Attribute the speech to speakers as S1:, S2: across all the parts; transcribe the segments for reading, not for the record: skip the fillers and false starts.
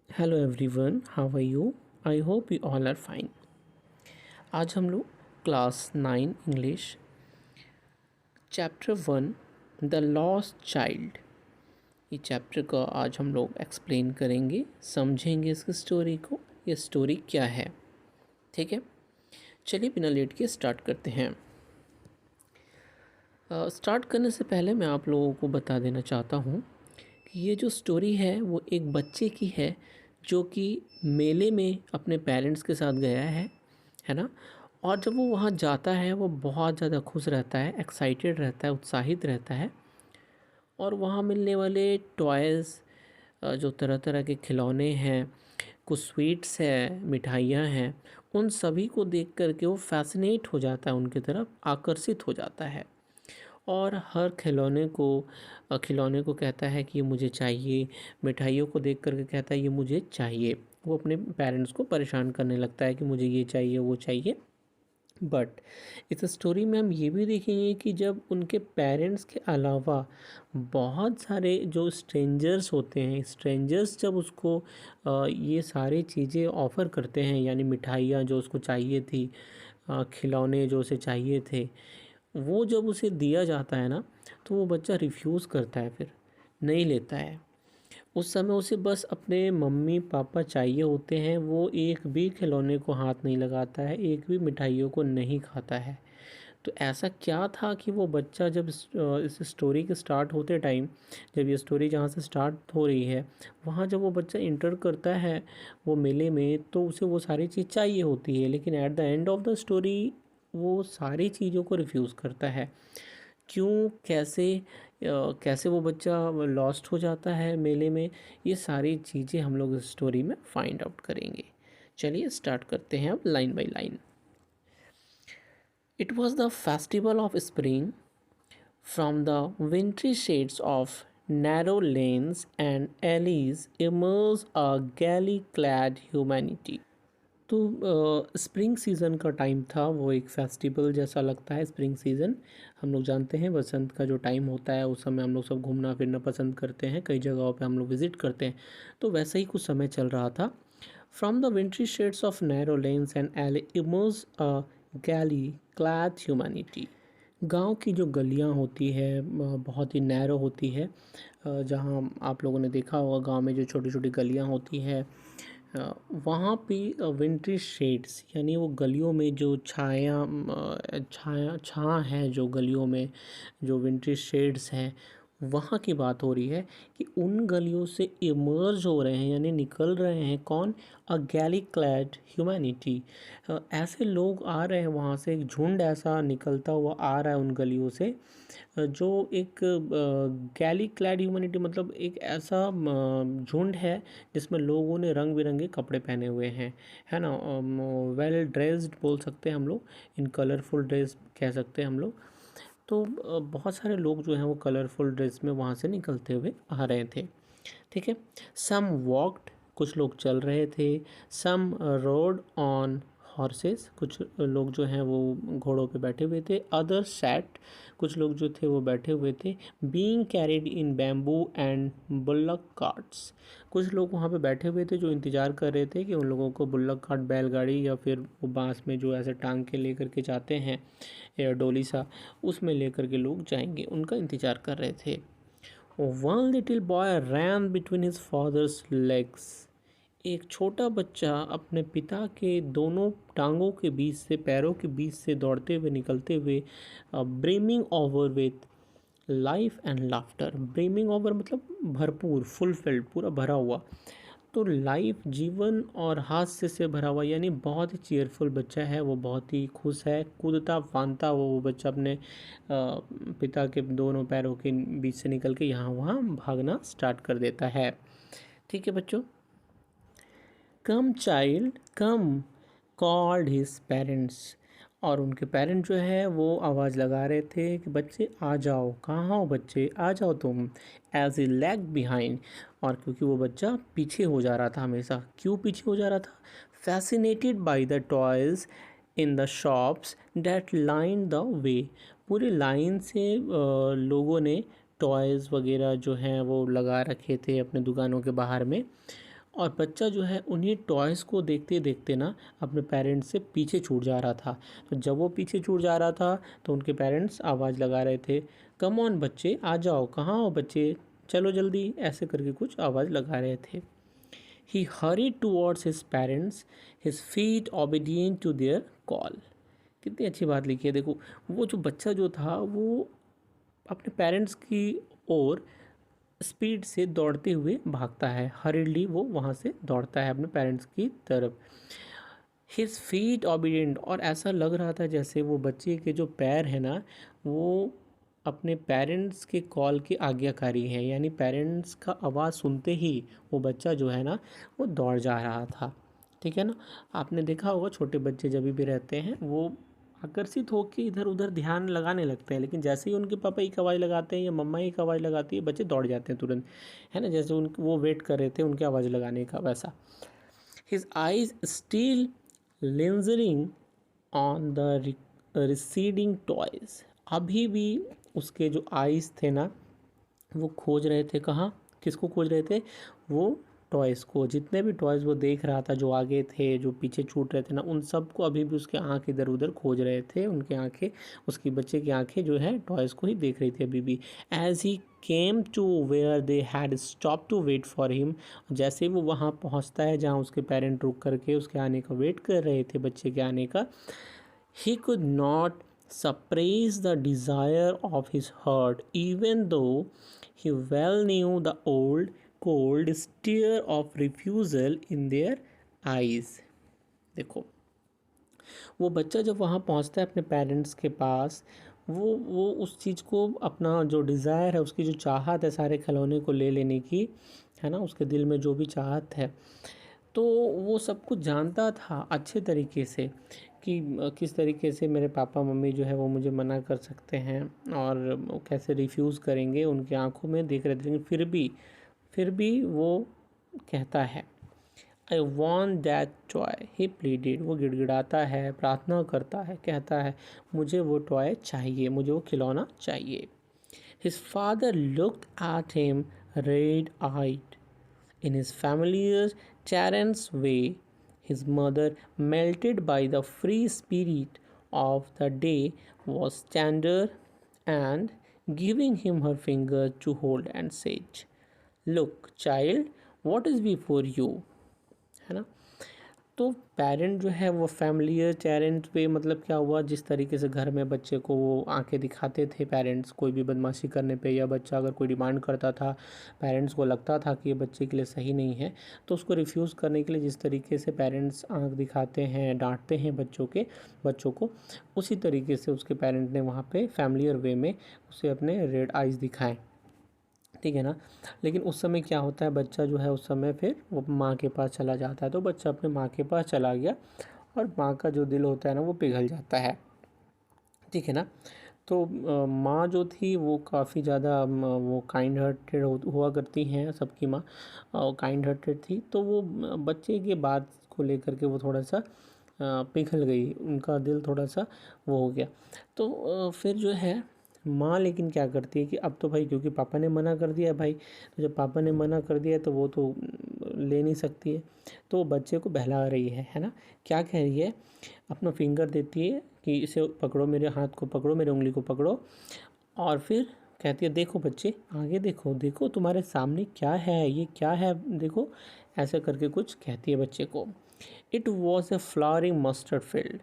S1: Hello everyone, how are you? I hope you all are fine. आज हम लोग class 9 English chapter 1 the lost child, ये chapter का आज हम लोग एक्सप्लेन करेंगे, समझेंगे इसकी स्टोरी को, ये स्टोरी क्या है। ठीक है, चलिए बिना लेट के स्टार्ट करते हैं। स्टार्ट करने से पहले मैं आप लोगों को बता देना चाहता हूँ कि ये जो स्टोरी है वो एक बच्चे की है जो कि मेले में अपने पेरेंट्स के साथ गया है ना। और जब वो वहाँ जाता है वो बहुत ज़्यादा खुश रहता है, एक्साइटेड रहता है, उत्साहित रहता है। और वहाँ मिलने वाले टॉयज़, जो तरह तरह के खिलौने हैं, कुछ स्वीट्स है, मिठाइयाँ हैं, उन सभी को देख कर के वो फैसिनेट हो जाता है, उनकी तरफ आकर्षित हो जाता है। और हर खिलौने को कहता है कि ये मुझे चाहिए, मिठाइयों को देख कर के कहता है ये मुझे चाहिए। वो अपने पेरेंट्स को परेशान करने लगता है कि मुझे ये चाहिए, वो चाहिए। बट इस स्टोरी में हम ये भी देखेंगे कि जब उनके पेरेंट्स के अलावा बहुत सारे जो स्ट्रेंजर्स होते हैं, स्ट्रेंजर्स जब उसको ये सारी चीज़ें ऑफ़र करते हैं, यानी मिठाइयाँ जो उसको चाहिए थी, खिलौने जो उसे चाहिए थे, वो जब उसे दिया जाता है ना, तो वो बच्चा रिफ्यूज़ करता है, फिर नहीं लेता है। उस समय उसे बस अपने मम्मी पापा चाहिए होते हैं, वो एक भी खिलौने को हाथ नहीं लगाता है, एक भी मिठाइयों को नहीं खाता है। तो ऐसा क्या था कि वो बच्चा जब इस स्टोरी के स्टार्ट होते टाइम, जब ये स्टोरी जहाँ से स्टार्ट हो रही है, वहाँ जब वो बच्चा इंटर करता है वो मेले में, तो उसे वो सारी चीज़ चाहिए होती है, लेकिन at the end of the story वो सारी चीज़ों को रिफ्यूज़ करता है। क्यों, कैसे वो बच्चा लॉस्ट हो जाता है मेले में, ये सारी चीज़ें हम लोग इस स्टोरी में फाइंड आउट करेंगे। चलिए स्टार्ट करते हैं अब line by line. It was the festival of spring from the विंट्री shades of narrow lanes and alleys emerged a gaily clad humanity। तो स्प्रिंग सीज़न का टाइम था, वो एक फेस्टिवल जैसा लगता है। स्प्रिंग सीज़न हम लोग जानते हैं, बसंत का जो टाइम होता है उस समय हम लोग सब घूमना फिरना पसंद करते हैं, कई जगहों पे हम लोग विज़िट करते हैं। तो वैसा ही कुछ समय चल रहा था। From the विंट्री shades of narrow lens and एले इमर्ज अ गैली क्लैड ह्यूमैनिटी। गांव की जो गलियां होती है बहुत ही नैरो होती है। जहां आप लोगों ने देखा होगा गांव में जो छोटी छोटी गलियां होती है, वहाँ पे विंट्री शेड्स, यानी वो गलियों में जो छाया है, जो गलियों में जो विंट्री शेड्स हैं, वहाँ की बात हो रही है कि उन गलियों से इमर्ज हो रहे हैं, यानी निकल रहे हैं कौन? अ गैली क्लैड ह्यूमैनिटी। ऐसे लोग आ रहे हैं वहाँ से, एक झुंड ऐसा निकलता हुआ आ रहा है उन गलियों से, जो एक गैली क्लैड ह्यूमैनिटी मतलब एक ऐसा झुंड है जिसमें लोगों ने रंग बिरंगे कपड़े पहने हुए हैं, है ना। वेल ड्रेस्ड बोल सकते हैं हम लोग, इन कलरफुल ड्रेस कह सकते हैं हम लोग। तो बहुत सारे लोग जो हैं वो कलरफुल ड्रेस में वहाँ से निकलते हुए आ रहे थे। ठीक है, सम वॉकड, कुछ लोग चल रहे थे। सम रोड ऑन हॉर्सेस, कुछ लोग जो हैं वो घोड़ों पे बैठे हुए थे। अदर सैट, कुछ लोग जो थे वो बैठे हुए थे। Being carried in bamboo and bullock carts, कुछ लोग वहाँ पे बैठे हुए थे जो इंतज़ार कर रहे थे कि उन लोगों को बुल्लक कार्ट, बैलगाड़ी या फिर वो बांस में जो ऐसे टांग के लेकर के जाते हैं, या डोली सा, उसमें लेकर के लोग जाएंगे, उनका इंतज़ार कर रहे थे। वन लिटिल बॉय रैन बिटवीन हिज फादर्स लेग्स, एक छोटा बच्चा अपने पिता के दोनों टांगों के बीच से, पैरों के बीच से दौड़ते हुए निकलते हुए, brimming over with life and laughter. Brimming over मतलब भरपूर, फुलफिल्ड, पूरा भरा हुआ। तो लाइफ, जीवन और हास्य से भरा हुआ, यानी बहुत ही चेयरफुल बच्चा है वो, बहुत ही खुश है, कूदता फांदता वो बच्चा अपने पिता के दोनों पैरों के बीच से निकल के यहाँ वहाँ भागना स्टार्ट कर देता है। ठीक है बच्चों। कम चाइल्ड कम, कॉल्ड हिज पेरेंट्स, और उनके पेरेंट जो है वो आवाज़ लगा रहे थे कि बच्चे आ जाओ, कहाँ हो बच्चे, आ जाओ तुम। एज ए लैग बिहाइंड, और क्योंकि वो बच्चा पीछे हो जा रहा था हमेशा। क्यों पीछे हो जा रहा था? Fascinated by the toys in the shops that line the way, पूरे लाइन से लोगों ने टॉयज़ वगैरह जो हैं वो लगा रखे थे अपने दुकानों के बाहर में, और बच्चा जो है उन्हीं टॉयज़ को देखते देखते ना अपने पेरेंट्स से पीछे छूट जा रहा था। तो जब वो पीछे छूट जा रहा था तो उनके पेरेंट्स आवाज़ लगा रहे थे, कम ऑन बच्चे आ जाओ, कहाँ हो बच्चे, चलो जल्दी, ऐसे करके कुछ आवाज़ लगा रहे थे। He hurried towards his parents, his feet obedient to their call. कितनी अच्छी बात लिखी है, देखो वो जो बच्चा जो था वो अपने पेरेंट्स की ओर स्पीड से दौड़ते हुए भागता है। हरिडली वो वहाँ से दौड़ता है अपने पेरेंट्स की तरफ। हिज फीट ऑबिडेंट, और ऐसा लग रहा था जैसे वो बच्चे के जो पैर हैं ना वो अपने पेरेंट्स के कॉल के आज्ञाकारी हैं, यानी पेरेंट्स का आवाज़ सुनते ही वो बच्चा जो है ना वो दौड़ जा रहा था। ठीक है ना। आपने देखा होगा छोटे बच्चे जब भी रहते हैं वो आकर्षित होकर इधर उधर ध्यान लगाने लगते हैं, लेकिन जैसे ही उनके पापा एक आवाज़ लगाते हैं या मम्मा एक आवाज़ लगाती है बच्चे दौड़ जाते हैं तुरंत, है ना, जैसे वो वेट कर रहे थे उनकी आवाज़ लगाने का वैसा। His eyes still lingering on the receding toys, अभी भी उसके जो आईज थे ना वो खोज रहे थे, कहाँ, किसको खोज रहे थे, वो टॉयज़ को। जितने भी टॉयज़ वो देख रहा था जो आगे थे जो पीछे छूट रहे थे ना उन सबको अभी भी उसके आँख इधर उधर खोज रहे थे। उनके आँखें, उसकी बच्चे की आँखें जो है टॉयज़ को ही देख रही थी अभी भी। As he came to where they had stop to wait for him, जैसे ही वो वहाँ पहुँचता है जहाँ उसके पेरेंट रुक करके उसके आने का वेट कर रहे थे, बच्चे के आने का, he could not suppress the desire of his heart, even though he well knew the old cold stare of refusal in their eyes. देखो वो बच्चा जब वहाँ पहुँचता है अपने पेरेंट्स के पास, वो उस चीज़ को, अपना जो डिज़ायर है, उसकी जो चाहत है सारे खिलौने को ले लेने की, है ना, उसके दिल में जो भी चाहत है, तो वो सब कुछ जानता था अच्छे तरीके से कि किस तरीके से मेरे पापा मम्मी जो है वो मुझे मना कर सकते हैं और वो कैसे रिफ्यूज़ करेंगे, उनकी आंखों में देख रहे थे। लेकिन फिर भी वो कहता है, I want that toy, he pleaded, वो गिड़गिड़ाता है, प्रार्थना करता है, कहता है मुझे वो टॉय चाहिए, मुझे वो खिलौना चाहिए। His father looked at him red eyed in his familiar Terence way. His mother, melted by the free spirit of the day, was tender and giving him her finger to hold and said, look child, what is before you, है ना। तो parent जो है वो familiar parent पे, मतलब क्या हुआ, जिस तरीके से घर में बच्चे को वो आंखें दिखाते थे पेरेंट्स कोई भी बदमाशी करने पे, या बच्चा अगर कोई डिमांड करता था, पेरेंट्स को लगता था कि ये बच्चे के लिए सही नहीं है, तो उसको रिफ्यूज़ करने के लिए जिस तरीके से पेरेंट्स आंख दिखाते हैं, डांटते हैं बच्चों को, उसी तरीके से उसके पेरेंट ने वहाँ पे फैमिलियर वे में उसे अपने रेड आइज़ दिखाएं। ठीक है ना। लेकिन उस समय क्या होता है, बच्चा जो है उस समय फिर वो माँ के पास चला जाता है, तो बच्चा अपने माँ के पास चला गया और माँ का जो दिल होता है ना वो पिघल जाता है। ठीक है ना। तो माँ जो थी वो काफ़ी ज़्यादा वो काइंड हार्टेड हुआ करती हैं, सबकी माँ काइंड हार्टेड थी, तो वो बच्चे के बात को लेकर के वो थोड़ा सा पिघल गई, उनका दिल थोड़ा सा वो हो गया। तो फिर जो है माँ लेकिन क्या करती है कि अब तो भाई क्योंकि पापा ने मना कर दिया है भाई, तो जब पापा ने मना कर दिया तो वो तो ले नहीं सकती है, तो वो बच्चे को बहला रही है ना। क्या कह रही है, अपना फिंगर देती है कि इसे पकड़ो, मेरे हाथ को पकड़ो, मेरी उंगली को पकड़ो, और फिर कहती है देखो बच्चे आगे देखो, देखो तुम्हारे सामने क्या है, ये क्या है देखो, ऐसा करके कुछ कहती है बच्चे को। It was a flowering mustard field,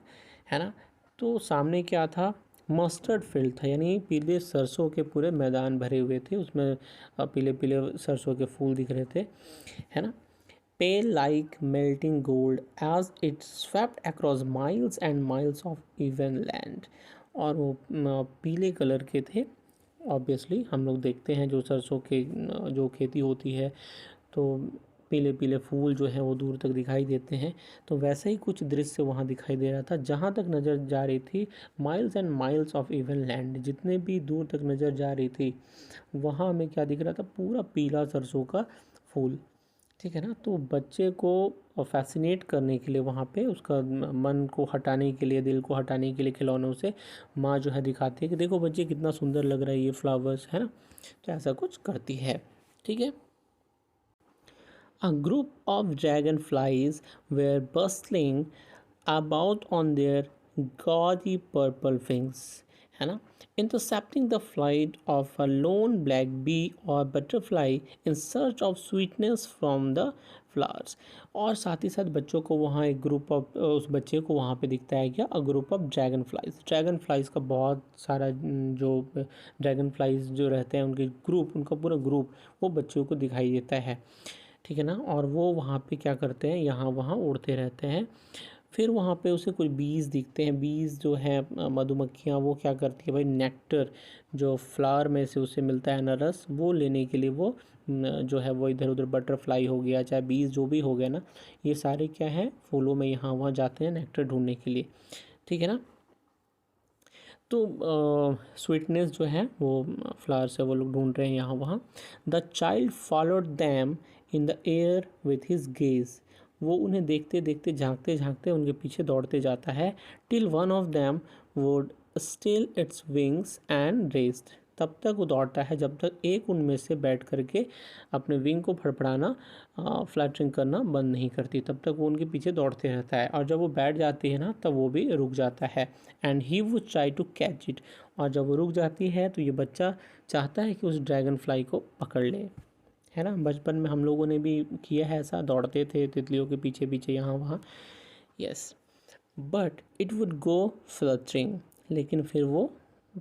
S1: है ना। तो सामने क्या था, मस्टर्ड फील्ड था, यानी पीले सरसों के पूरे मैदान भरे हुए थे, उसमें पीले पीले सरसों के फूल दिख रहे थे, है ना। pale like melting gold as it swept across miles and miles of even land, और वो पीले कलर के थे। ऑब्वियसली हम लोग देखते हैं जो सरसों के जो खेती होती है तो पीले पीले फूल जो हैं वो दूर तक दिखाई देते हैं, तो वैसा ही कुछ दृश्य वहाँ दिखाई दे रहा था। जहाँ तक नज़र जा रही थी miles and miles of even land, जितने भी दूर तक नज़र जा रही थी वहाँ हमें क्या दिख रहा था, पूरा पीला सरसों का फूल। ठीक है ना। तो बच्चे को फैसिनेट करने के लिए वहाँ पे उसका मन को हटाने के लिए, दिल को हटाने के लिए खिलौनों से माँ जो है दिखाती है कि देखो बच्चे कितना सुंदर लग रहा है ये फ्लावर्स, है ना। तो ऐसा कुछ करती है। ठीक है। A group of dragonflies were bustling about on their gaudy purple wings, है ना, intercepting the flight of a lone black bee or butterfly in search of sweetness from the flowers. और साथ ही साथ बच्चों को वहाँ एक ग्रुप ऑफ उस बच्चे को वहाँ पे दिखता है क्या, a group of dragon flies का बहुत सारा जो ड्रैगन फ्लाइज जो रहते हैं उनके ग्रुप, उनका पूरा ग्रुप वो बच्चों को दिखाई देता है, ठीक है ना। और वो वहाँ पे क्या करते हैं, यहाँ वहाँ उड़ते रहते हैं। फिर वहाँ पे उसे कुछ बीज दिखते हैं, बीज जो है मधुमक्खियाँ, वो क्या करती है भाई, नेक्टर जो फ्लावर में से उसे मिलता है ना रस, वो लेने के लिए वो जो है वो इधर उधर बटरफ्लाई हो गया चाहे बीज जो भी हो गया ना, ये सारे क्या है फूलों में यहाँ वहाँ जाते हैं नेक्टर ढूंढने के लिए, ठीक है ना। तो स्वीटनेस जो है वो फ्लावर से वो लोग ढूंढ रहे हैं यहाँ वहाँ। The child followed them in the air with his gaze, वो उन्हें देखते देखते झांकते झांकते उनके पीछे दौड़ते जाता है। Till one of them would still its wings and rest, तब तक वो दौड़ता है जब तक एक उनमें से बैठ करके अपने विंग को फड़फड़ाना, फ्लैटरिंग करना बंद नहीं करती, तब तक वो उनके पीछे दौड़ते रहता है। और जब वो बैठ जाती है ना तब वो भी रुक जाता है। And he would try to catch it, और जब वो रुक जाती है तो ये बच्चा चाहता है कि उस ड्रैगन फ्लाई को पकड़ ले, है ना। बचपन में हम लोगों ने भी किया है ऐसा, दौड़ते थे तितलियों के पीछे पीछे यहाँ वहाँ, yes. But it would go fluttering, लेकिन फिर वो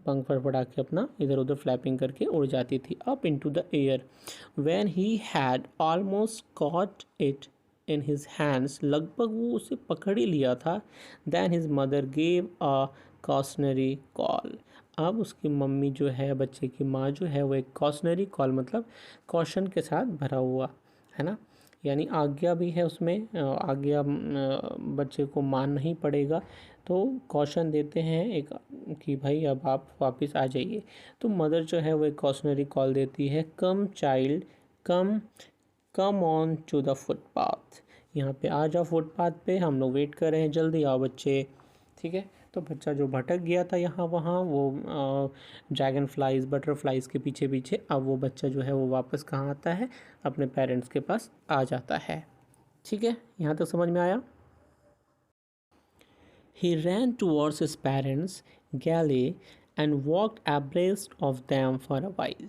S1: पंख फड़फड़ा के अपना इधर उधर फ्लैपिंग करके उड़ जाती थी up into the air. When he had almost caught it in his hands, लगभग वो उसे पकड़ ही लिया था, then his mother gave a cautionary call, अब उसकी मम्मी जो है, बच्चे की माँ जो है, वो एक कॉशनरी कॉल मतलब कॉशन के साथ भरा हुआ, है ना, यानी आज्ञा भी है उसमें, आज्ञा बच्चे को मानना ही पड़ेगा, तो कॉशन देते हैं एक कि भाई अब आप वापस आ जाइए। तो मदर जो है वो एक कॉशनरी कॉल देती है, come child come, come on to the footpath, यहाँ पे आ जाओ फुटपाथ पे, हम लोग वेट कर रहे हैं, जल्दी आओ बच्चे, ठीक है। तो बच्चा जो भटक गया था यहाँ वहाँ वो ड्रैगन फ्लाइज बटरफ्लाइज के पीछे पीछे, अब वो बच्चा जो है वो वापस कहाँ आता है, अपने पेरेंट्स के पास आ जाता है, ठीक है। यहाँ तक समझ में आया। He ran towards his parents' galley and walked abreast of them for a while.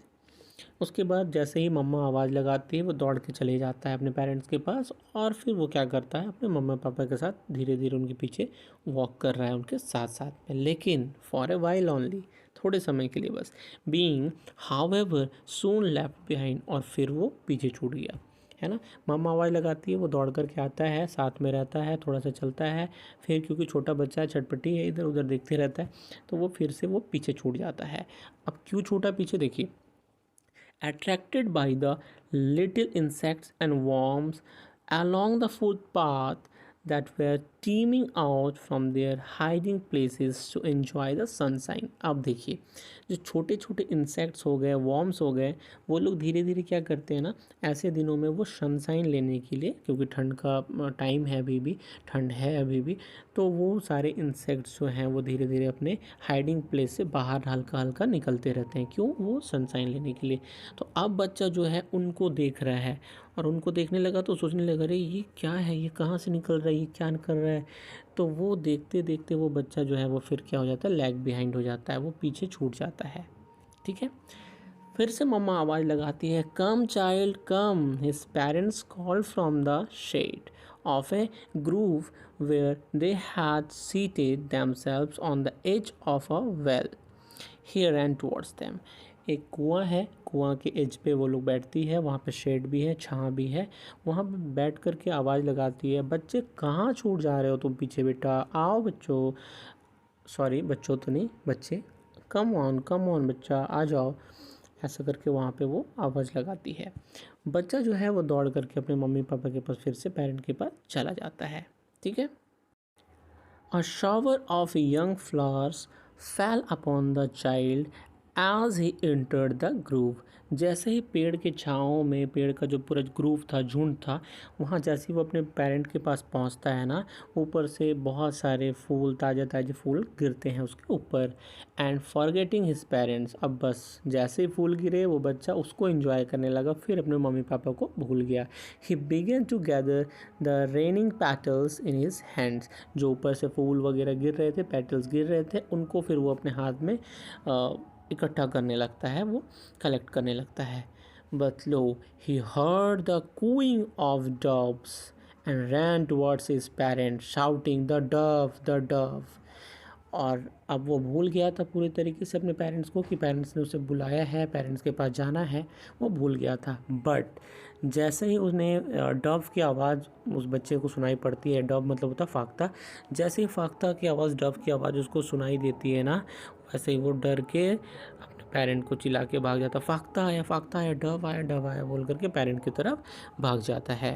S1: उसके बाद जैसे ही मम्मा आवाज़ लगाती है वो दौड़ के चले जाता है अपने पेरेंट्स के पास, और फिर वो क्या करता है, अपने मम्मा पापा के साथ धीरे धीरे उनके पीछे वॉक कर रहा है उनके साथ साथ में, लेकिन फॉर ए वाइल ओनली, थोड़े समय के लिए बस। बीइंग हाउएवर सून लेफ्ट बिहाइंड, और फिर वो पीछे छूट गया, है ना। मम्मा आवाज़ लगाती है, वो दौड़ करके आता है, साथ में रहता है, थोड़ा सा चलता है, फिर क्योंकि छोटा बच्चा है, छटपटी है, इधर उधर देखते रहता है, तो वो फिर से वो पीछे छूट जाता है। अब क्यों छूटा पीछे, देखिए। Attracted by the little insects and worms along the footpath that were teeming out from their hiding places to enjoy the sunshine. अब देखिए, जो छोटे छोटे इंसेक्ट्स हो गए, वॉर्म्स हो गए, वो लोग धीरे धीरे क्या करते हैं ना, ऐसे दिनों में वो सनशाइन लेने के लिए, क्योंकि ठंड का टाइम है, अभी भी ठंड है अभी भी, तो वो सारे इंसेक्ट्स जो हैं वो धीरे धीरे अपने हाइडिंग प्लेस से बाहर हल्का हल्का निकलते रहते हैं, क्यों, वो सनशाइन लेने के लिए। तो अब बच्चा जो है उनको देख रहा है, और उनको देखने लगा तो सोचने लगा, अरे ये क्या है, ये कहाँ से निकल रहा है, ये क्या कर रहा है। तो वो देखते देखते वो बच्चा जो है वो फिर क्या हो जाता है, लैग बिहाइंड हो जाता है, वो पीछे छूट जाता है, ठीक है। फिर से मम्मा आवाज़ लगाती है, come child come, his parents call from the shade of a grove where they had seated themselves on the edge of a well, he ran towards them. एक कुआं है, कुआं के एज पे वो लोग बैठती है, वहाँ पे शेड भी है, छाँ भी है, वहाँ पे बैठ कर के आवाज़ लगाती है, बच्चे कहाँ छूट जा रहे हो तुम पीछे, बेटा आओ बच्चों, सॉरी बच्चों तो नहीं, बच्चे, कम ऑन बच्चा आ जाओ, ऐसा करके वहाँ पे वो आवाज़ लगाती है। बच्चा जो है वो दौड़ करके अपने मम्मी पापा के पास फिर से पेरेंट के पास चला जाता है, ठीक है। A shower of young flowers fell upon the child as he entered the grove, जैसे ही पेड़ के छाँव में, पेड़ का जो पूरा ग्रूव था, झुंड था, वहाँ जैसे ही वो अपने पेरेंट के पास पहुँचता है ना, ऊपर से बहुत सारे फूल, ताज़ा ताज़े फूल गिरते हैं उसके ऊपर। एंड फॉरगेटिंग हिज पेरेंट्स, अब बस जैसे ही फूल गिरे वो बच्चा उसको एंजॉय करने लगा, फिर अपने मम्मी पापा को भूल गया। He began to gather the raining petals in his hands, जो ऊपर से फूल वगैरह गिर रहे थे, पेटल्स गिर रहे थे, उनको फिर वो अपने हाथ में इकट्ठा करने लगता है, वो कलेक्ट करने लगता है। But lo, he heard the cooing of doves and ran towards his parent shouting the dove the dove. और अब वो भूल गया था पूरी तरीके से अपने पेरेंट्स को, कि पेरेंट्स ने उसे बुलाया है, पेरेंट्स के पास जाना है, वो भूल गया था। बट जैसे ही उसने डव की आवाज़ उस बच्चे को सुनाई पड़ती है, डव मतलब होता फाख्ता, जैसे ही फाख्ता की आवाज़, डव की आवाज़ उसको सुनाई देती है ना, वैसे ही वो डर के अपने पेरेंट को चिल्ला के भाग जाता, फाख्ता आया, डव आया बोल करके पेरेंट की तरफ भाग जाता है।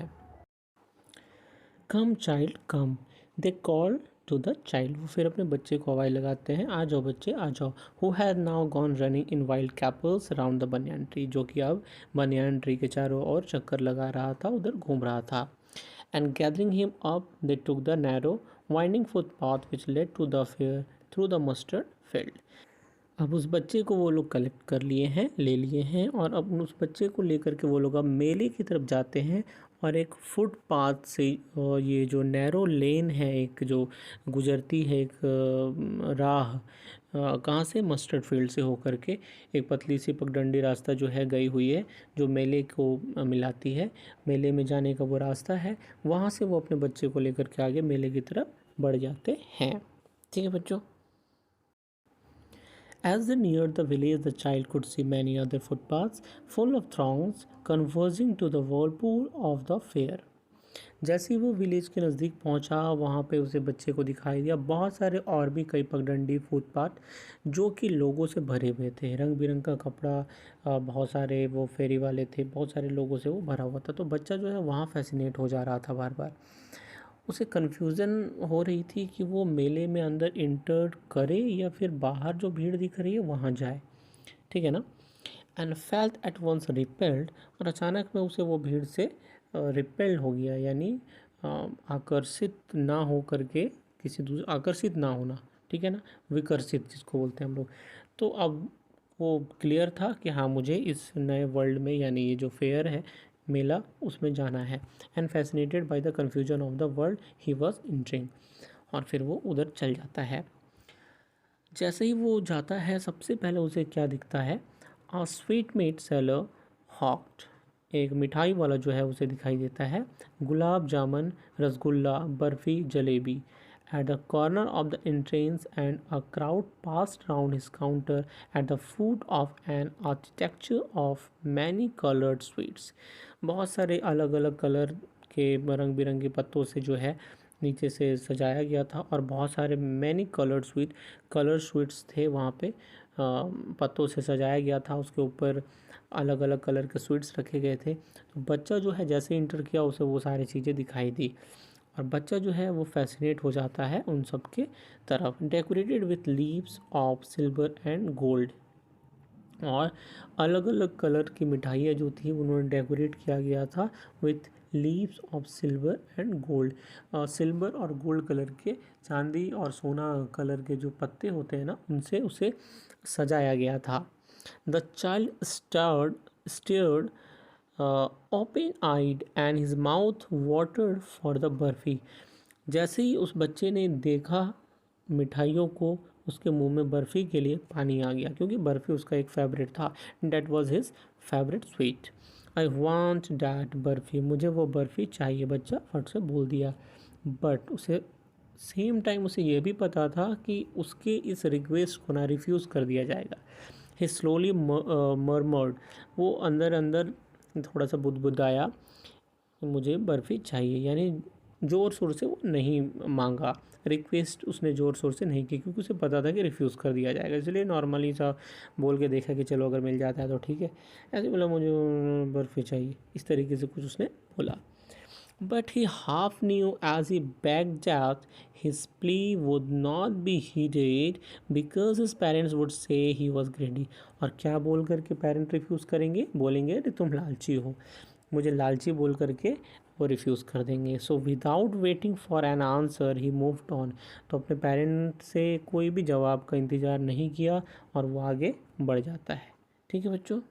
S1: Come child come, they call to the child, वो फिर अपने बच्चे को आवाज़ लगाते हैं, आ जाओ बच्चे आ जाओ। Who had now gone running in wild capers around the banyan tree, जो कि अब बनियान ट्री के चारों ओर चक्कर लगा रहा था, उधर घूम रहा था। And gathering him up they took the narrow winding footpath which led to the fair through the mustard field. अब उस बच्चे को वो लोग कलेक्ट कर लिए हैं, ले लिए हैं, और अब उस बच्चे को लेकर के वो लोग अब मेले की तरफ जाते हैं। और एक फुटपाथ से, और ये जो नैरो लेन है, एक जो गुजरती है, एक राह, कहाँ से, मस्टर्ड फील्ड से होकर के, एक पतली सी पगडंडी रास्ता जो है गई हुई है, जो मेले को मिलाती है, मेले में जाने का वो रास्ता है, वहाँ से वो अपने बच्चे को लेकर के आगे मेले की तरफ बढ़ जाते हैं। ठीक है बच्चों। As they neared the village, the child could see many other footpaths full of throngs converging to the whirlpool of the fair. जैसे ही वो विलेज के नज़दीक पहुंचा, वहाँ पे उसे बच्चे को दिखाई दिया बहुत सारे और भी कई पगडंडी फुटपाथ, जो कि लोगों से भरे हुए थे, रंग बिरंग का कपड़ा, बहुत सारे वो फेरी वाले थे, बहुत सारे लोगों से वो भरा हुआ था। तो बच्चा जो है वहाँ फैसिनेट हो जा रहा था बार बार, उसे कन्फ्यूज़न हो रही थी कि वो मेले में अंदर इंटर करे या फिर बाहर जो भीड़ दिख रही है वहाँ जाए, ठीक है ना। And felt at once repelled, और अचानक में उसे वो भीड़ से रिपेल्ड हो गया, यानी आकर्षित ना हो करके, किसी दूसरे आकर्षित ना होना, ठीक है ना, विकर्षित जिसको बोलते हैं हम लोग। तो अब वो क्लियर था कि हाँ, मुझे इस नए वर्ल्ड में, यानी ये जो फेयर है, मेला, उसमें जाना है। And fascinated by the confusion of the world he was entering, और फिर वो उधर चल जाता है। जैसे ही वो जाता है, सबसे पहले उसे क्या दिखता है, अ स्वीट मीट सेलर हॉक्ड, एक मिठाई वाला जो है उसे दिखाई देता है, gulab jamun, rasgulla, barfi, jalebi, at the corner of the entrance, and a crowd passed round his counter at the foot of an architecture of many colored sweets. बहुत सारे अलग अलग कलर के रंग बिरंगे पत्तों से जो है नीचे से सजाया गया था, और बहुत सारे मैनी कलर स्वीट्स थे वहाँ पे, पत्तों से सजाया गया था, उसके ऊपर अलग अलग कलर के स्वीट्स रखे गए थे। तो बच्चा जो है जैसे इंटर किया, उसे वो सारी चीज़ें दिखाई दी, और बच्चा जो है वो फैसिनेट हो जाता है उन सब के तरफ। Decorated with leaves of silver and gold, और अलग अलग कलर की मिठाइयाँ जो थी उन्होंने डेकोरेट किया गया था with leaves of silver and gold, silver और गोल्ड कलर के, चांदी और सोना कलर के जो पत्ते होते हैं ना, उनसे उसे सजाया गया था। The child stared open eyed and his mouth watered for the burfi, जैसे ही उस बच्चे ने देखा मिठाइयों को, उसके मुंह में बर्फ़ी के लिए पानी आ गया, क्योंकि बर्फ़ी उसका एक फेवरेट था। That was his favourite sweet. I want that barfi, मुझे वो बर्फ़ी चाहिए, बच्चा फट से बोल दिया। बट उसे सेम टाइम उसे ये भी पता था कि उसके इस रिक्वेस्ट को ना रिफ्यूज़ कर दिया जाएगा। ही स्लोली मर्मर्ड, वो अंदर अंदर थोड़ा सा बुदबुदाया, मुझे बर्फ़ी चाहिए, यानी ज़ोर शोर से वो नहीं मांगा, रिक्वेस्ट उसने ज़ोर शोर से नहीं की, क्योंकि उसे पता था कि रिफ्यूज़ कर दिया जाएगा, इसलिए नॉर्मली सा बोल के देखा कि चलो अगर मिल जाता है तो ठीक है, ऐसे बोला मुझे बर्फ़ी चाहिए, इस तरीके से कुछ उसने बोला। But he half knew as he backed out his plea would not be heeded because his parents would say he was greedy. और क्या बोल करके पेरेंट रिफ्यूज़ करेंगे, बोलेंगे अरे तुम लालची हो, मुझे लालची बोल करके वो रिफ्यूज़ कर देंगे. So without waiting for an answer he moved on. तो अपने पेरेंट से कोई भी जवाब का इंतज़ार नहीं किया और वो आगे बढ़ जाता है. ठीक है बच्चों.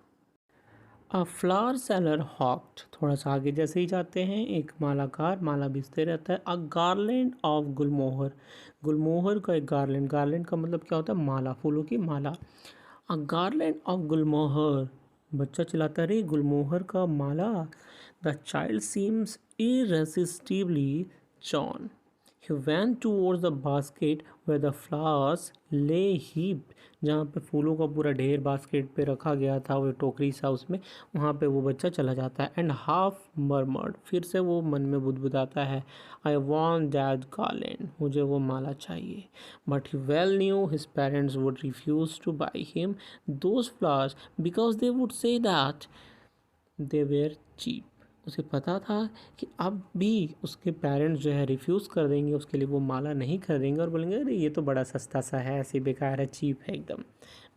S1: A flower seller hawked. थोड़ा सा आगे जैसे ही जाते हैं, एक मालाकार माला बेचते रहता है. अ गार्लैंड ऑफ गुलमोहर. गुलमोहर का एक गार्लैंड, गार्लैंड का मतलब क्या होता है, माला, फूलों की माला. अ गार्लैंड ऑफ गुलमोहर. बच्चा चिल्लाता है, रे गुलमोहर का माला. The child seems irresistibly drawn. He went towards the basket where the flowers lay heaped. जहाँ पे फूलों का पूरा ढेर बास्केट पे रखा गया था, वो टोकरी सा उसमें, वहाँ पे वो बच्चा चला जाता है. And half murmured. फिर से वो मन में बुदबुदाता है, आई वॉन्ट दैट गार्लैंड. मुझे वो माला चाहिए. But he well knew his parents would refuse to buy him those flowers because they would say that they were cheap. उसे पता था कि अब भी उसके पेरेंट्स जो है रिफ्यूज़ कर देंगे, उसके लिए वो माला नहीं खरीदेंगे और बोलेंगे अरे ये तो बड़ा सस्ता सा है, ऐसे बेकार है, चीप है, एकदम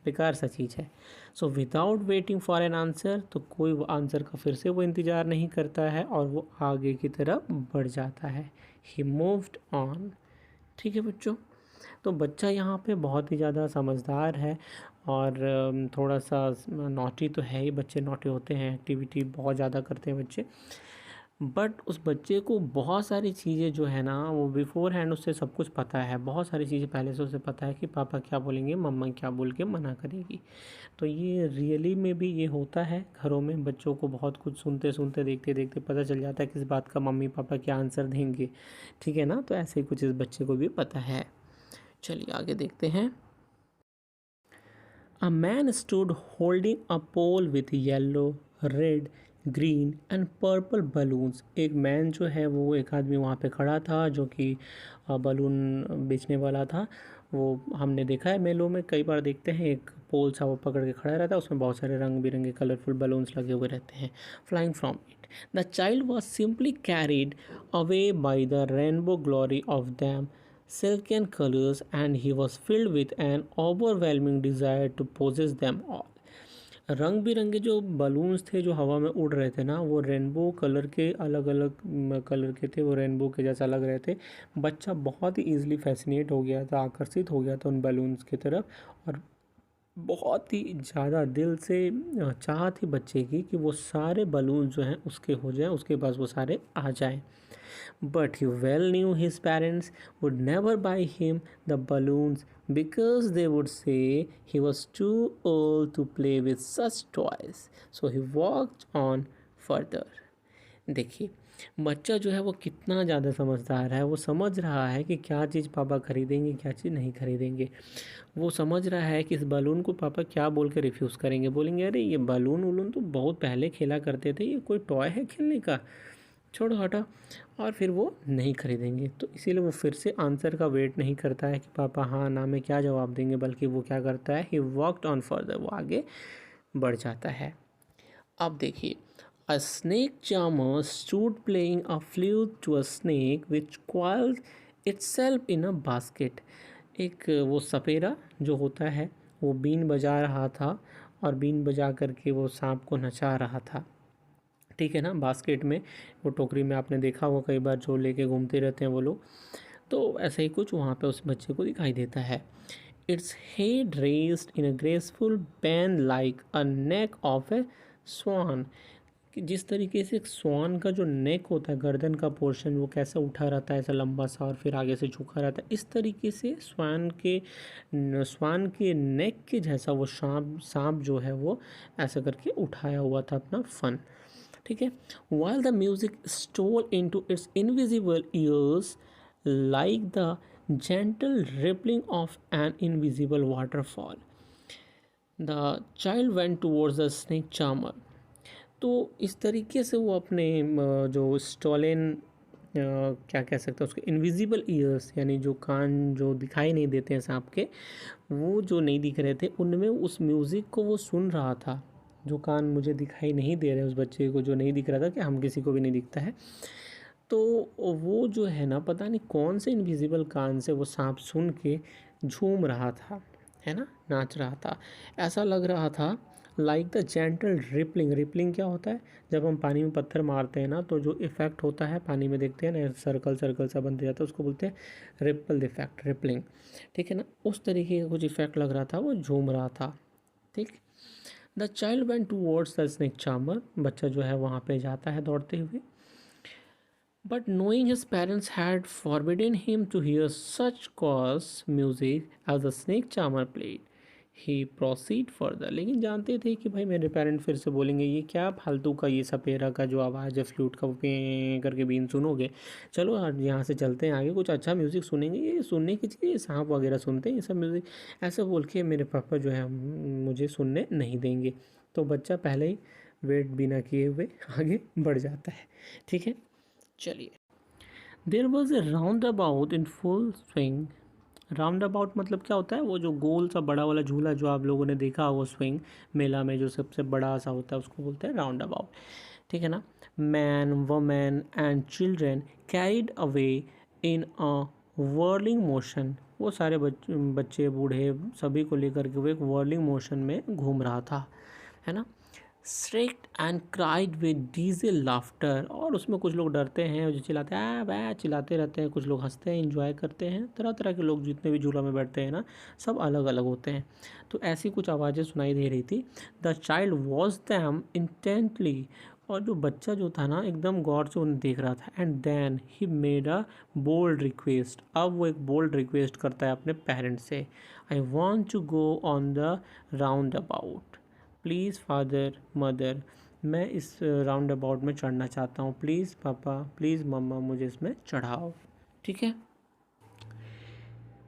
S1: बेकार सा चीज़ है. So without waiting for an answer, तो कोई वो आंसर का फिर से वो इंतज़ार नहीं करता है और वो आगे की तरफ बढ़ जाता है. ही मूव्ड ऑन. ठीक है बच्चों. तो बच्चा यहाँ पे बहुत ही ज़्यादा समझदार है और थोड़ा सा नॉटी तो है ही. बच्चे नॉटी होते हैं, एक्टिविटी बहुत ज़्यादा करते हैं बच्चे. बट उस बच्चे को बहुत सारी चीज़ें जो है ना, वो बिफोर हैंड उससे सब कुछ पता है. बहुत सारी चीज़ें पहले से उसे पता है कि पापा क्या बोलेंगे, मम्मा क्या बोल के मना करेगी. तो ये रियली में भी ये होता है घरों में. बच्चों को बहुत कुछ सुनते सुनते देखते देखते पता चल जाता है किस बात का मम्मी पापा क्या आंसर देंगे. ठीक है ना. तो ऐसे ही कुछ इस बच्चे को भी पता है. चलिए आगे देखते हैं. A man stood holding a pole with yellow, red, green and purple balloons. एक मैन जो है वो, एक आदमी वहाँ पे खड़ा था जो कि बलून बेचने वाला था. वो हमने देखा है मेलों में, कई बार देखते हैं, एक पोल सा वो पकड़ के खड़ा रहता है, उसमें बहुत सारे रंग बिरंगे कलरफुल बलून्स लगे हुए रहते हैं. Flying from it the child was simply carried away by the rainbow glory of them silken colors and he was filled with an overwhelming desire to possess them all. रंग बिरंगे जो balloons थे जो हवा में उड़ रहे थे ना, वो रेनबो कलर के, अलग अलग कलर के थे, वो रेनबो के जैसा लग रहे थे. बच्चा बहुत ही ईजिली फैसिनेट हो गया था, आकर्षित हो गया था उन बलून्स की तरफ. और बहुत ही ज़्यादा दिल से चाह थी बच्चे की कि वो सारे बलून जो हैं उसके हो जाएं, उसके पास वो सारे आ जाएं. But he well knew his parents would never buy him the balloons because they would say he was too old to play with such toys. So he walked on further. देखिए बच्चा जो है वो कितना ज़्यादा समझदार है. वो समझ रहा है कि क्या चीज़ पापा खरीदेंगे, क्या चीज़ नहीं खरीदेंगे. वो समझ रहा है कि इस बलून को पापा क्या बोल के रिफ्यूज़ करेंगे. बोलेंगे अरे ये बलून वलून तो बहुत पहले खेला करते थे, ये कोई टॉय है खेलने का, छोड़ो हटा. और फिर वो नहीं खरीदेंगे. तो इसीलिए वो फिर से आंसर का वेट नहीं करता है कि पापा हाँ ना में क्या जवाब देंगे, बल्कि वो क्या करता है, ही वॉकड ऑन फर्दर. वो आगे बढ़ जाता है. अब देखिए, a snake charmer stood playing a flute to a snake which coiled itself in a basket. एक वो सपेरा जो होता है वो बीन बजा रहा था और बीन बजा करके वो सांप को नचा रहा था. ठीक है ना. बास्केट में, वो टोकरी में आपने देखा होगा कई बार, जो लेके घूमते रहते हैं वो लोग. तो ऐसे ही कुछ वहाँ पे उस बच्चे को दिखाई देता है. Its head raised in a graceful bend like a neck of a swan. कि जिस तरीके से एक स्वान का जो नेक होता है, गर्दन का पोर्शन, वो कैसे उठा रहता है ऐसा लंबा सा और फिर आगे से झुका रहता है, इस तरीके से स्वान के नेक के जैसा वो सांप जो है वो ऐसा करके उठाया हुआ था अपना फन. ठीक है. while the music stole into its invisible ears like the gentle rippling of an invisible waterfall, the child went towards the snake charmer. तो इस तरीके से वो अपने जो स्टोलन, क्या कह सकते हैं उसके, इनविजिबल ईयर्स, यानी जो कान जो दिखाई नहीं देते हैं सांप के, वो जो नहीं दिख रहे थे, उनमें उस म्यूज़िक को वो सुन रहा था. जो कान मुझे दिखाई नहीं दे रहे, उस बच्चे को जो नहीं दिख रहा था, कि हम किसी को भी नहीं दिखता है, तो वो जो है ना, पता नहीं कौन से इनविजिबल कान से वो सांप सुन के झूम रहा था, है ना, नाच रहा था। ऐसा लग रहा था like the gentle rippling. Rippling क्या होता है? जब हम पानी में पत्थर मारते हैं ना, तो जो इफेक्ट होता है पानी में, देखते हैं ना, सर्कल सर्कल सा बन जाता है, उसको बोलते हैं रिपल इफेक्ट, रिपलिंग। ठीक है ना, उस तरीके का कुछ इफेक्ट लग रहा था, वो झूम रहा था। ठीक। The child went towards the snake charmer. बच्चा जो है वहाँ पे जाता है दौड़ते हुए। But knowing his parents had forbidden him to hear such coarse music as the snake charmer played, he proceed further. लेकिन जानते थे कि भाई मेरे पेरेंट फिर से बोलेंगे ये क्या फालतू का, ये सपेरा का जो आवाज़ है फ्लूट का, वो पे करके बीन सुनोगे, चलो आज यहाँ से चलते हैं आगे, कुछ अच्छा म्यूज़िक सुनेंगे, ये सुनने की चीज़, ये सांप वगैरह सुनते हैं ये सब म्यूज़िक, ऐसा बोल के मेरे पापा जो है मुझे सुनने नहीं देंगे। तो बच्चा पहले ही वेट बिना किए हुए आगे बढ़ जाता है। ठीक है, चलिए। There was A round about in full swing. Round about मतलब क्या होता है? वो जो गोल सा बड़ा वाला झूला जो आप लोगों ने देखा वो स्विंग मेला में जो सबसे बड़ा सा होता है उसको बोलते हैं राउंड अबाउट। ठीक है ना। Man, women and children carried away in a whirling motion. वो सारे बच्चे बूढ़े सभी को लेकर के वो एक वर्लिंग मोशन में घूम रहा था, है ना। Stretched and cried with diesel laughter. और उसमें कुछ लोग डरते हैं और जो चिल्लाते हैं वह चिल्लाते रहते हैं, कुछ लोग हंसते हैं, इंजॉय करते हैं। तरह तरह के लोग जितने भी झूला में बैठते हैं ना, सब अलग अलग होते हैं। तो ऐसी कुछ आवाज़ें सुनाई दे रही थी। The child watch them intently. और जो बच्चा जो था ना, एकदम गौर से उन्हें देख रहा था। And then he made a bold request. अब वो एक बोल्ड रिक्वेस्ट करता है अपने पेरेंट्स से। I want to go on the roundabout. Please father, mother, मैं इस राउंड अबाउट में चढ़ना चाहता हूँ। प्लीज़ पापा, प्लीज़ मम्मा, मुझे इसमें चढ़ाओ। ठीक है।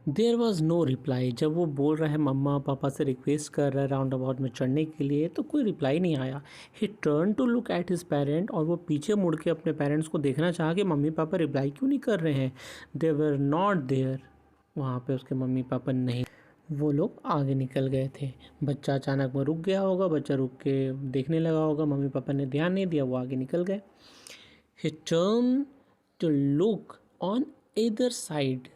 S1: There was no reply. जब वो बोल रहा है, मम्मा पापा से रिक्वेस्ट कर रहा है राउंड अबाउट में चढ़ने के लिए, तो कोई रिप्लाई नहीं आया। He turn to look at his parent. और वो पीछे मुड़ के अपने पेरेंट्स को देखना चाहा कि मम्मी पापा रिप्लाई क्यों नहीं कर रहे हैं। दे वर नॉट देयर। वहाँ पे उसके मम्मी पापा नहीं, वो लोग आगे निकल गए थे। बच्चा अचानक में रुक गया होगा, बच्चा रुक के देखने लगा होगा, मम्मी पापा ने ध्यान नहीं दिया, वो आगे निकल गए। He turn to look on इधर साइड।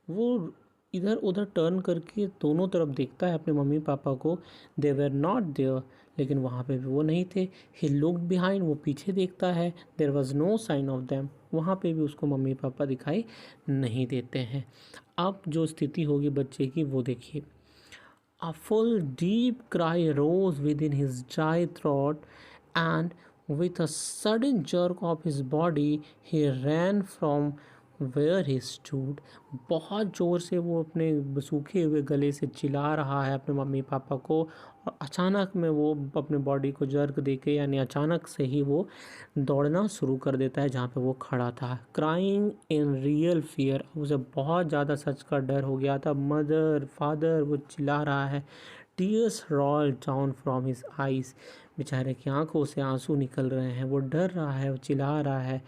S1: वो इधर उधर टर्न करके दोनों तरफ देखता है अपने मम्मी पापा को। They were not there. लेकिन वहाँ पे भी वो नहीं थे। He looked behind. वो पीछे देखता है। There was no sign of them. वहाँ पे भी उसको मम्मी पापा दिखाई नहीं देते हैं। अब जो स्थिति होगी बच्चे की वो देखिए। A full deep cry rose within his dry throat, and with a sudden jerk of his body, he ran from where he stood. बहुत ज़ोर से वो अपने सूखे हुए गले से चिल्ला रहा है अपने मम्मी पापा को, और अचानक में वो अपने बॉडी को जर्क देके, यानी अचानक से ही वो दौड़ना शुरू कर देता है जहाँ पे वो खड़ा था। Crying in real fear. उसे बहुत ज़्यादा सच का डर हो गया था। मदर, फादर, वो चिल्ला रहा है। Tears roll down from his eyes. बेचारे की आंखों से आंसू निकल रहे हैं, वो डर रहा है, वो चिल्ला रहा है।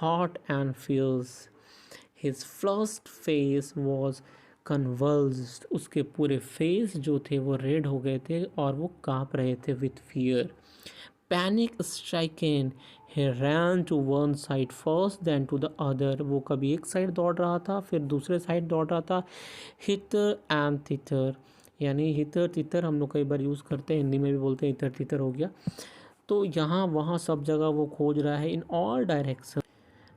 S1: Hot and fierce. His flushed face was convulsed. उसके पूरे फेस जो थे वो रेड हो गए थे और वो काँप रहे थे with fear. Panic stricken, he ran to one side first then to the other। वो कभी एक साइड दौड़ रहा था, फिर दूसरे साइड दौड़ रहा था। हितर एंड तितर, यानी हितर तितर हम लोग कई बार यूज़ करते हैं, हिंदी में भी बोलते हैं, इतर तितर हो गया। तो यहाँ वहाँ सब जगह वो खोज रहा है। In all direction,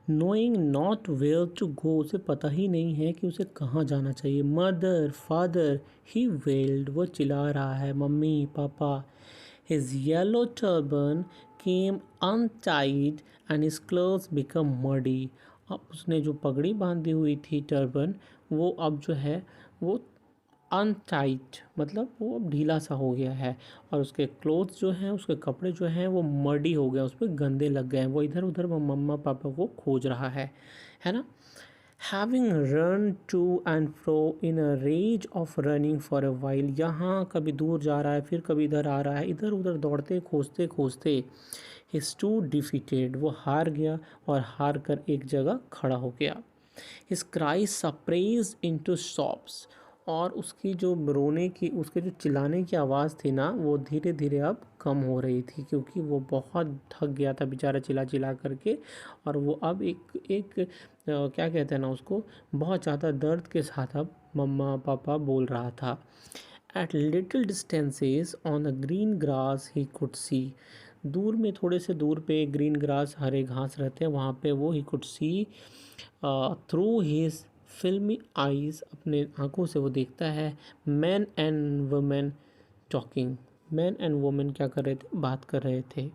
S1: knowing not where to go. उसे पता ही नहीं है कि उसे कहाँ जाना चाहिए। मदर, फादर, ही वेल्ड। वो चिल्ला रहा है, mummy papa. His yellow turban came untied and his clothes become muddy। अब उसने जो पगड़ी बांधी हुई थी, टर्बन, वो अब जो है वो अनटाइट, मतलब वो अब ढीला सा हो गया है, और उसके क्लोथ्स जो हैं, उसके कपड़े जो हैं वो मडी हो गए, उस पर गंदे लग गए हैं। वो इधर उधर वो मम्मा पापा को खोज रहा है ना। Having run to and fro in a rage of running for a while। यहाँ कभी दूर जा रहा है, फिर कभी इधर आ रहा है, इधर उधर दौड़ते खोजते खोजते। He stood defeated। वो हार गया और हार कर एक जगह खड़ा हो गया। His cries suppressed into sobs। और उसकी जो रोने की, उसके जो चिल्लाने की आवाज़ थी ना, वो धीरे धीरे अब कम हो रही थी, क्योंकि वो बहुत थक गया था बेचारा चिल्ला चिल्ला करके। और वो अब एक एक क्या कहते हैं ना उसको, बहुत ज़्यादा दर्द के साथ अब मम्मा पापा बोल रहा था। At little distances on the green grass he could see, दूर में थोड़े से दूर पे ग्रीन ग्रास, हरे घास रहते हैं, वहाँ पे वो ही कुड सी थ्रू हिज फिल्मी आइज, अपने आंखों से वो देखता है man and women talking, man and women क्या कर रहे थे, बात कर रहे थे।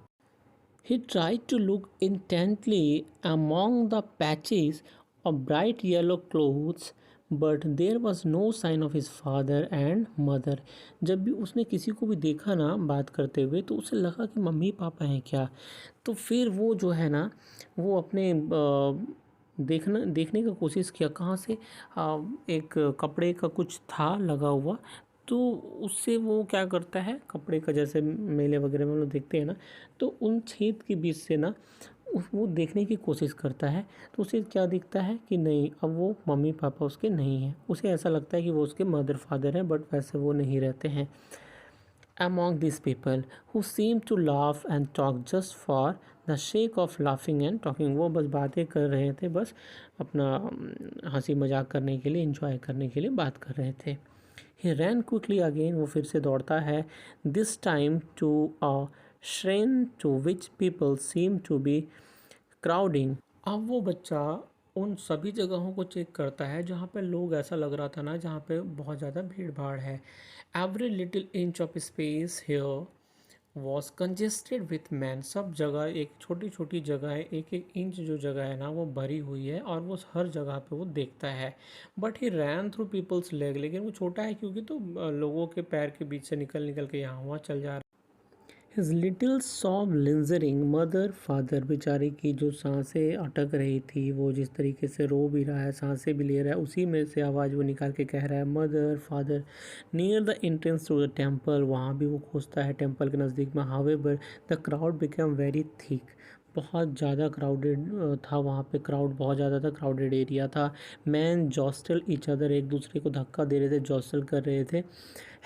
S1: He tried to look intently among the patches of bright yellow clothes, but there was no sign of his father and mother. जब भी उसने किसी को भी देखा ना बात करते हुए, तो उसे लगा कि मम्मी पापा हैं क्या। तो फिर वो जो है ना, वो अपने देखने का कोशिश किया, कहाँ से, एक कपड़े का कुछ था लगा हुआ, तो उससे वो क्या करता है, कपड़े का जैसे मेले वगैरह में हम लोग देखते हैं ना, तो उन छेद के बीच से ना वो देखने की कोशिश करता है। तो उसे क्या दिखता है कि नहीं, अब वो मम्मी पापा उसके नहीं हैं। उसे ऐसा लगता है कि वो उसके मदर फादर हैं, बट वैसे वो नहीं रहते हैं। Among these people who seemed to laugh and talk just for the sake of laughing and talking, वो बस बातें कर रहे थे, बस अपना हंसी मजाक करने के लिए, इंजॉय करने के लिए बात कर रहे थे। He ran quickly again, वो फिर से दौड़ता है, this time to a shrine to which people seemed to be crowding. अब वो बच्चा उन सभी जगहों को चेक करता है जहाँ पे लोग, ऐसा लग रहा था ना, जहाँ पे बहुत ज़्यादा भीड़ भाड़ है। Every little inch of space here was congested with man, सब जगह, एक छोटी छोटी जगह है, एक एक इंच जो जगह है ना, वो भरी हुई है, और वो हर जगह पे वो देखता है। But he ran through people's leg, लेकिन वो छोटा है क्योंकि, तो लोगों के पैर के बीच से निकल निकल के यहाँ वहाँ चल जा रहा है। His little sob lingering mother father, बेचारे की जो सांसें अटक रही थी, वो जिस तरीके से रो भी रहा है, सांसें भी ले रहा है, उसी में से आवाज़ वो निकाल के कह रहा है mother father. Near the entrance to the temple, वहाँ भी वो खोजता है टेम्पल के नज़दीक में। However the crowd become very thick, बहुत ज़्यादा क्राउडेड था वहाँ पे, क्राउड बहुत ज़्यादा था, क्राउडेड एरिया था। मैन जॉस्टल ईच अदर, एक दूसरे को धक्का दे रहे थे, जॉस्टल कर रहे थे।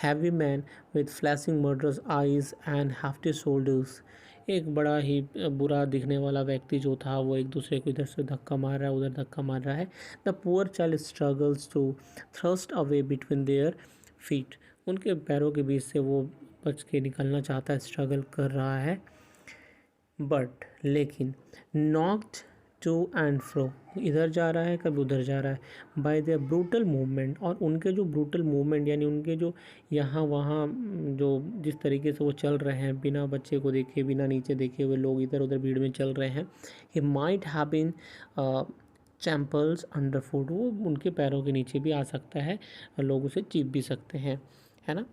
S1: Heavy man with flashing murderous eyes and hefty shoulders, एक बड़ा ही बुरा दिखने वाला व्यक्ति जो था, वो एक दूसरे को इधर से धक्का मार रहा है, उधर धक्का मार रहा है। The poor child struggles to thrust away between their feet, उनके पैरों के बीच से वो बच के निकलना चाहता है, स्ट्रगल कर रहा है। बट लेकिन नॉक्ड टू एंड फ्रो, इधर जा रहा है कभी उधर जा रहा है, बाय द ब्रूटल मूवमेंट, और उनके जो ब्रूटल मूवमेंट, यानी उनके जो यहाँ वहाँ जो जिस तरीके से वो चल रहे हैं, बिना बच्चे को देखे, बिना नीचे देखे हुए लोग इधर उधर भीड़ में चल रहे हैं। He might have been trampled under foot, वो उनके पैरों के नीचे भी आ सकता है, लोग उसे चीप भी सकते हैं, है ना।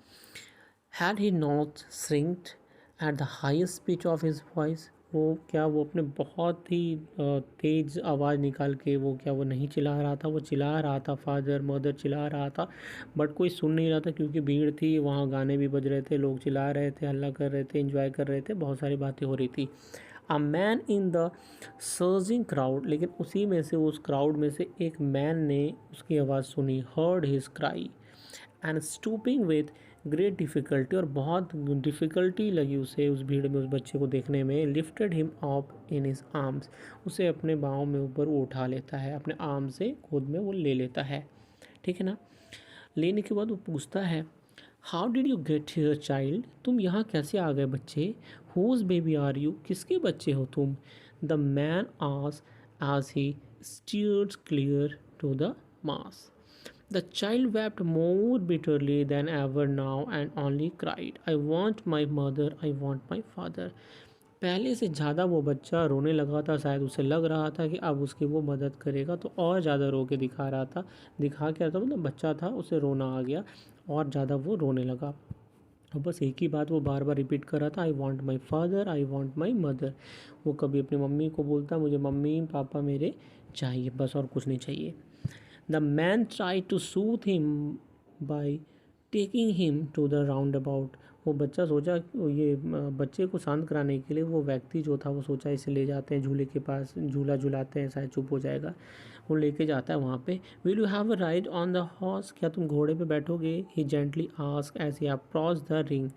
S1: Had he not shrinked at the highest pitch of his voice, वो अपने बहुत ही तेज़ आवाज़ निकाल के, वो वो नहीं चिल्ला रहा था, वो चिल्ला रहा था, फादर मदर चिल्ला रहा था, बट कोई सुन नहीं रहा था, क्योंकि भीड़ थी वहाँ, गाने भी बज रहे थे, लोग चिल्ला रहे थे, हल्ला कर रहे थे, एंजॉय कर रहे थे, बहुत सारी बातें हो रही थी। A man in the surging crowd, लेकिन उसी में से, उस क्राउड में से एक मैन ने उसकी आवाज़ सुनी, heard his cry and stooping with great difficulty, और बहुत डिफ़िकल्टी लगी उसे उस भीड़ में उस बच्चे को देखने में। Lifted him up in his arms, उसे अपने बाहों में ऊपर वो उठा लेता है, अपने आर्म से गोद में वो ले लेता है, ठीक है ना। लेने के बाद वो पूछता है how did you get here child, तुम यहाँ कैसे आ गए बच्चे। हुज बेबी आर यू, किसके बच्चे हो तुम। The man asked as he steered clear to the mass. The child wept more bitterly than ever now and only cried, I want my mother, I want my father. पहले से ज़्यादा वो बच्चा रोने लगा था, शायद उसे लग रहा था कि अब उसकी वो मदद करेगा, तो और ज़्यादा रो के दिखा रहा था, दिखा क्या था, मतलब बच्चा था, उसे रोना आ गया और ज़्यादा वो रोने लगा। और बस एक ही बात वो बार बार रिपीट कर रहा था, आई want my father, I want my mother. वो कभी अपनी मम्मी को बोलता, मुझे मम्मी पापा मेरे चाहिए, बस और कुछ नहीं चाहिए। The man try to soothe him by taking him to the roundabout, वो बच्चा सोचा, ये बच्चे को शांत कराने के लिए वो व्यक्ति जो था वो सोचा इसे ले जाते हैं झूले के पास, झूला झुलाते हैं, शायद चुप हो जाएगा। वो लेके जाता है वहाँ पे। Will you have a ride on the horse, क्या तुम घोड़े पे बैठोगे? He gently ask as he approach the ring.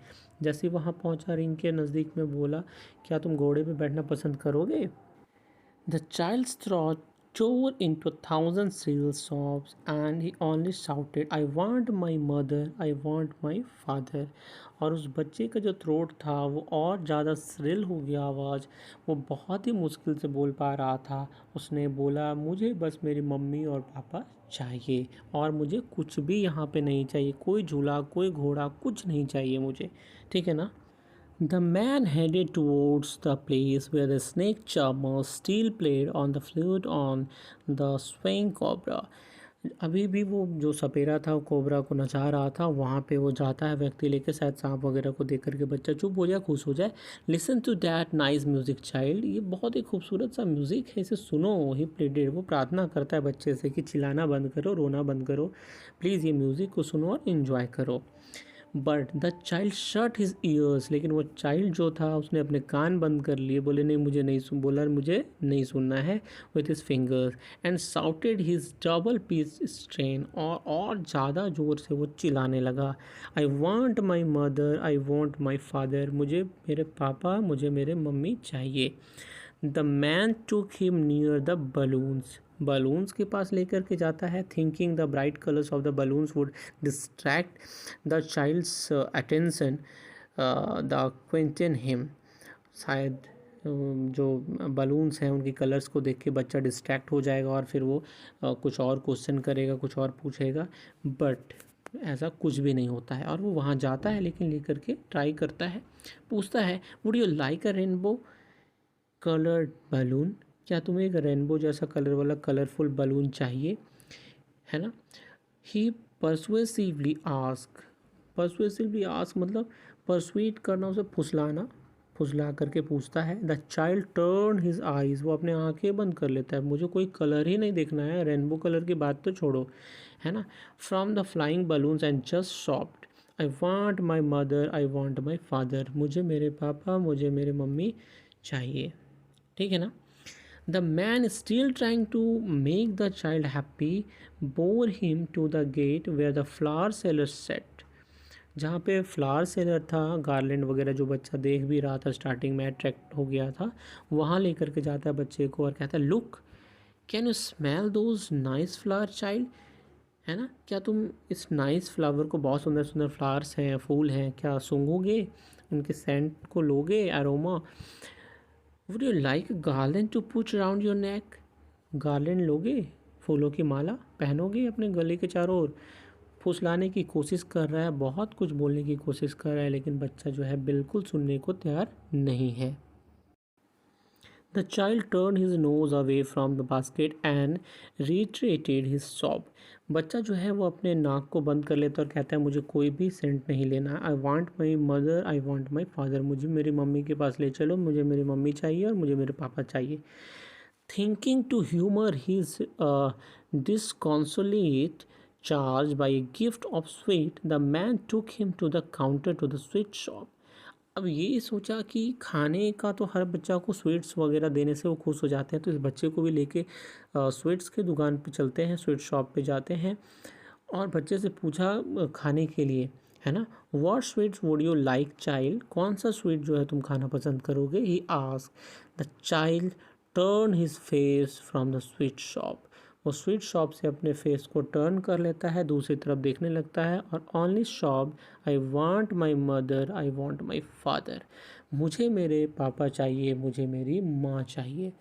S1: जैसे वहाँ पहुँचा रिंग के नज़दीक में बोला, क्या तुम घोड़े पे बैठना पसंद करोगे? The child's throat tore into 1,000 shrill sobs and he only shouted, I want my mother, I want my father. और उस बच्चे का जो थ्रोट था वो और ज़्यादा श्रिल हो गया आवाज़, वो बहुत ही मुश्किल से बोल पा रहा था। उसने बोला, मुझे बस मेरी मम्मी और पापा चाहिए और मुझे कुछ भी यहाँ पे नहीं चाहिए, कोई झूला, कोई घोड़ा, कुछ नहीं चाहिए मुझे। ठीक है ना? The man headed towards the place where the snake charmer still played on the flute on the swing cobra. अभी भी वो जो सपेरा था वो कोबरा को नचा रहा था, वहाँ पे वो जाता है व्यक्ति लेके, शायद सांप वगैरह को देख करके बच्चा चुप हो जाए, खुश हो जाए। Listen to that nice music child, ये बहुत ही खूबसूरत सा म्यूजिक है, इसे सुनो। ही प्लीडेड, वो प्रार्थना करता है बच्चे से कि चिल्लाना बंद करो, रोना बंद करो, प्लीज़ ये म्यूज़िक को सुनो और इन्जॉय करो। But the child shut his years, लेकिन वो चाइल्ड जो था उसने अपने कान बंद कर लिए, बोले नहीं मुझे नहीं सुन, बोला मुझे नहीं सुनना है, with his fingers and shouted his double piece strain, और ज़्यादा ज़ोर से वो चिल्लाने लगा, I want my mother, I want my father, मुझे मेरे पापा, मुझे मेरे मम्मी चाहिए। The man took him near the balloons, balloons के पास लेकर के जाता है, thinking the bright colours of the balloons would distract the child's attention the quieten him. शायद जो बलून्स हैं उनकी कलर्स को देख के बच्चा डिस्ट्रैक्ट हो जाएगा और फिर वो कुछ और क्वेश्चन करेगा, कुछ और पूछेगा, बट ऐसा कुछ भी नहीं होता है। और वो वहाँ जाता है लेकिन लेकर के ट्राई करता है, पूछता है, would you like a rainbow coloured balloon, क्या तुम्हें एक रेनबो जैसा कलर वाला कलरफुल बलून चाहिए, है ना? ही परसुएसिवली आस्क, परसुएसिवली आस्क मतलब परसुएट करना, उसे फुसलाना, फुसला करके पूछता है। The child turn his eyes, वो अपने आंखें बंद कर लेता है, मुझे कोई कलर ही नहीं देखना है, रेनबो कलर की बात तो छोड़ो, है ना? From the flying balloons and just शॉप्ड, I want my mother, I want my father, मुझे मेरे पापा, मुझे मेरे मम्मी चाहिए। ठीक है ना? The man still trying to make the child happy bore him to the gate where the flower seller set, जहाँ पे फ्लावर सेलर था, गार्लैंड वगैरह जो बच्चा देख भी रहा था, स्टार्टिंग में अट्रैक्ट हो गया था, वहाँ लेकर के जाता है बच्चे को और कहता है, look can you smell those nice flower child, है ना? क्या तुम इस नाइस फ्लावर को, बहुत सुंदर सुंदर फ्लावर्स हैं, फूल हैं, क्या सूंघोगे, उनके सेंट को लोगे, aroma? Would you like garland to put around your neck, garland लोगे, फूलों की माला पहनोगे अपने गले के चारों ओर? फुसलाने की कोशिश कर रहा है, बहुत कुछ बोलने की कोशिश कर रहा है, लेकिन बच्चा जो है बिल्कुल सुनने को तैयार नहीं है। The child turn his nose away from the basket and retreated his sob, बच्चा जो है वो अपने नाक को बंद कर लेता है और कहता है, मुझे कोई भी सेंट नहीं लेना, आई want my mother, I want my father, मुझे मेरी मम्मी के पास ले चलो, मुझे मेरी मम्मी चाहिए और मुझे मेरे पापा चाहिए। Thinking to humour his disconsolate charge by a gift of sweet, the man took him to the counter to the sweet shop. अब ये सोचा कि खाने का तो हर बच्चा को स्वीट्स वगैरह देने से वो खुश हो जाते हैं, तो इस बच्चे को भी लेके स्वीट्स की दुकान पे चलते हैं, स्वीट शॉप पे जाते हैं और बच्चे से पूछा खाने के लिए, है ना, what sweets would you like child, कौन सा स्वीट जो है तुम खाना पसंद करोगे? He asked. The child turn his face from the sweet shop, वो स्वीट शॉप से अपने फेस को टर्न कर लेता है, दूसरी तरफ देखने लगता है और only shop, I want my mother, I want my father, मुझे मेरे पापा चाहिए, मुझे मेरी माँ चाहिए।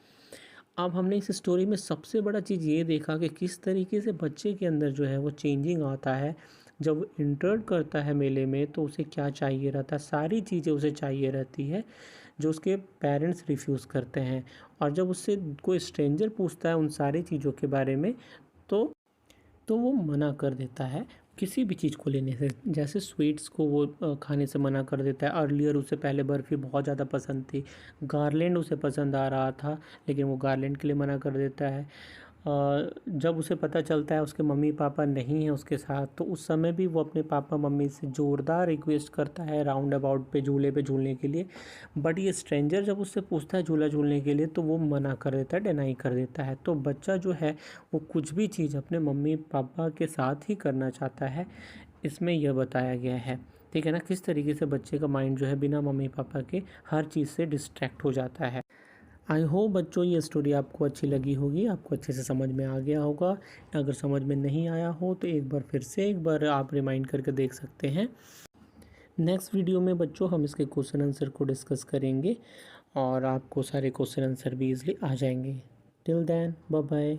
S1: अब हमने इस स्टोरी में सबसे बड़ा चीज़ ये देखा कि किस तरीके से बच्चे के अंदर जो है वो चेंजिंग आता है, जब वो इंटर करता है मेले में तो उसे क्या चाहिए रहता है, सारी चीज़ें उसे चाहिए रहती है जो उसके पेरेंट्स रिफ्यूज़ करते हैं, और जब उससे कोई स्ट्रेंजर पूछता है उन सारी चीज़ों के बारे में तो वो मना कर देता है किसी भी चीज़ को लेने से। जैसे स्वीट्स को वो खाने से मना कर देता है, अर्लियर उसे पहले बर्फ़ी बहुत ज़्यादा पसंद थी, गार्लैंड उसे पसंद आ रहा था लेकिन वो गार्लैंड के लिए मना कर देता है। जब उसे पता चलता है उसके मम्मी पापा नहीं हैं उसके साथ, तो उस समय भी वो अपने पापा मम्मी से ज़ोरदार रिक्वेस्ट करता है राउंड अबाउट पे झूलने के लिए। बट ये स्ट्रेंजर जब उससे पूछता है झूला झूलने के लिए तो वो मना कर देता है, डिनाई कर देता है। तो बच्चा जो है वो कुछ भी चीज़ अपने मम्मी पापा के साथ ही करना चाहता है, इसमें यह बताया गया है। ठीक है ना, किस तरीके से बच्चे का माइंड जो है बिना मम्मी पापा के हर चीज़ से डिस्ट्रैक्ट हो जाता है। आई होप बच्चों ये स्टोरी आपको अच्छी लगी होगी, आपको अच्छे से समझ में आ गया होगा। अगर समझ में नहीं आया हो तो एक बार आप रिमाइंड करके देख सकते हैं। नेक्स्ट वीडियो में बच्चों हम इसके क्वेश्चन आंसर को डिस्कस करेंगे और आपको सारे क्वेश्चन आंसर भी ईजिली आ जाएंगे। Till then bye bye.